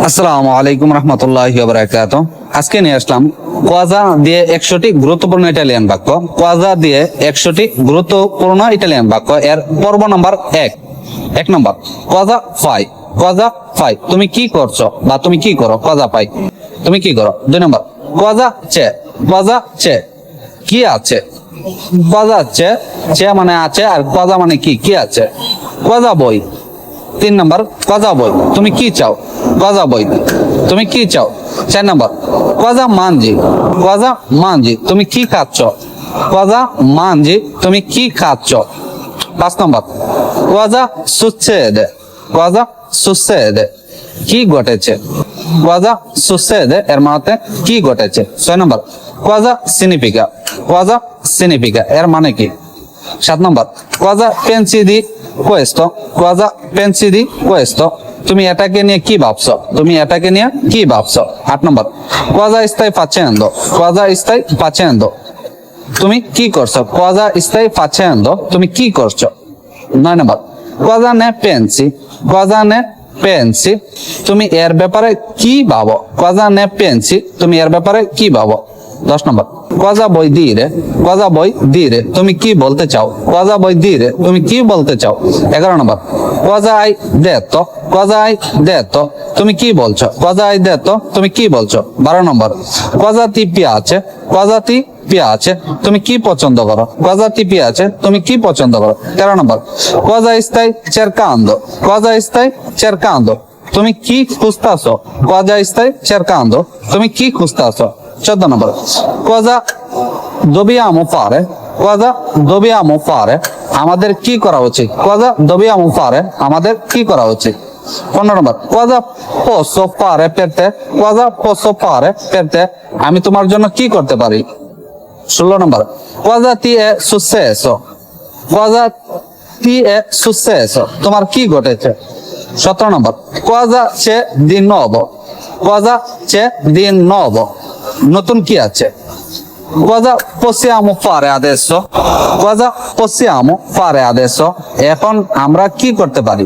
আসসালামু আলাইকুম রহমতুল্লাহি ওয়া বারাকাতুহু। আজকে নিয়ে আসলাম কোয়াজা দিয়ে 100টি গুরুত্বপূর্ণ ইটালিয়ান বাক্য। কোয়াজা দিয়ে 100টি গুরুত্বপূর্ণ ইটালিয়ান বাক্য। এর পর্ব নাম্বার 1 নম্বর কোয়াজা ফাই। কোয়াজা ফাই, তুমি কি করছো বা তুমি কি করো? কোয়াজা ফাই, তুমি কি করো। 2 নম্বর কোয়াজা চে। কোয়াজা চে, কি আছে। কোয়াজা চে, চে মানে আছে আর কোয়াজা মানে কি, কি আছে। কোয়াজা বই। 3 নম্বর কোয়াজা বই, তুমি কি চাও। কোয়াজা বই, তুমি কি চাও। 4 নম্বর কোয়াজা মানজি। কোয়াজা মানজি, তুমি কি খাচ্ছ। কোয়াজা মানজি, তুমি কি খাচ্ছ। 5 নম্বর কোয়াজা সুccede। কোয়াজা সুccede, কি ঘটেছে। কোয়াজা সুccede এর মানে কি ঘটেছে। 6 নম্বর কোয়াজা significa। কোয়াজা significa এর মানে কি। 7 নম্বর কোয়াজা pensi di questo। কোয়াজা pensi di questo, তুমি এটাকে নিয়ে কি ভাবছো। তুমি এটাকে নিয়ে কি ভাবছো। 8 নম্বর কোয়াজা stai facendo। কোয়াজা stai facendo, তুমি কি করছো। কোয়াজা stai facendo, তুমি কি করছো। 9 নম্বর কোয়াজা ne pensi। কোয়াজা ne pensi, তুমি এর ব্যাপারে কি ভাবো। কোয়াজা ne pensi, তুমি এর ব্যাপারে কি ভাবো। 10 নম্বর কোয়াজা vuoi dire। কোয়াজা vuoi dire, তুমি কি বলতে চাও। কোয়াজা vuoi dire, তুমি কি বলতে চাও। 11 নম্বর কোয়াজা hai detto। কোয়াজা hai detto, তুমি কি বলছো। কোয়াজা hai detto, তুমি কি বলছো। 12 নম্বর কোয়াজা ti piace। কোয়াজা ti piace, তুমি কি পছন্দ করো। কোয়াজা ti piace, তুমি কি পছন্দ করো। 13 নম্বর কোয়াজা stai cercando। কোয়াজা stai cercando, তুমি কি খুঁজতাছো। কোয়াজা stai cercando, তুমি কি খুঁজতাছো। 14 নম্বর কোয়াজা dobbiamo fare। কোয়াজা dobbiamo fare, আমাদের কি করা উচিত। কোয়াজা dobbiamo fare, আমাদের কি করা উচিত। 15 নম্বর কোয়াজা posso fare per te। কোয়াজা posso fare per te, আমি তোমার জন্য কি করতে পারি। 16 নম্বর কোয়াজা ti è successo। কোয়াজা ti è successo, তোমার কি ঘটেছে। 17 নম্বর কোয়াজা c'è di nuovo। কোয়াজা c'è di nuovo, নতুন কি আছে। Cosa possiamo fare adesso? Cosa possiamo fare adesso? এখন আমরা কি করতে পারি।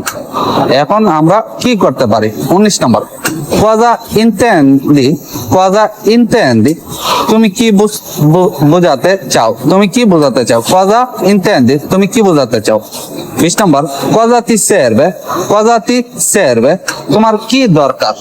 এখন আমরা কি করতে পারি। 19 নম্বর Cosa intendi? Cosa intendi, তুমি কি বোঝাতে চাও। তুমি কি বোঝাতে চাও। Cosa intendi, তুমি কি বোঝাতে চাও। 20 নম্বর Cosa ti serve? Cosa ti serve, তোমার কি দরকার।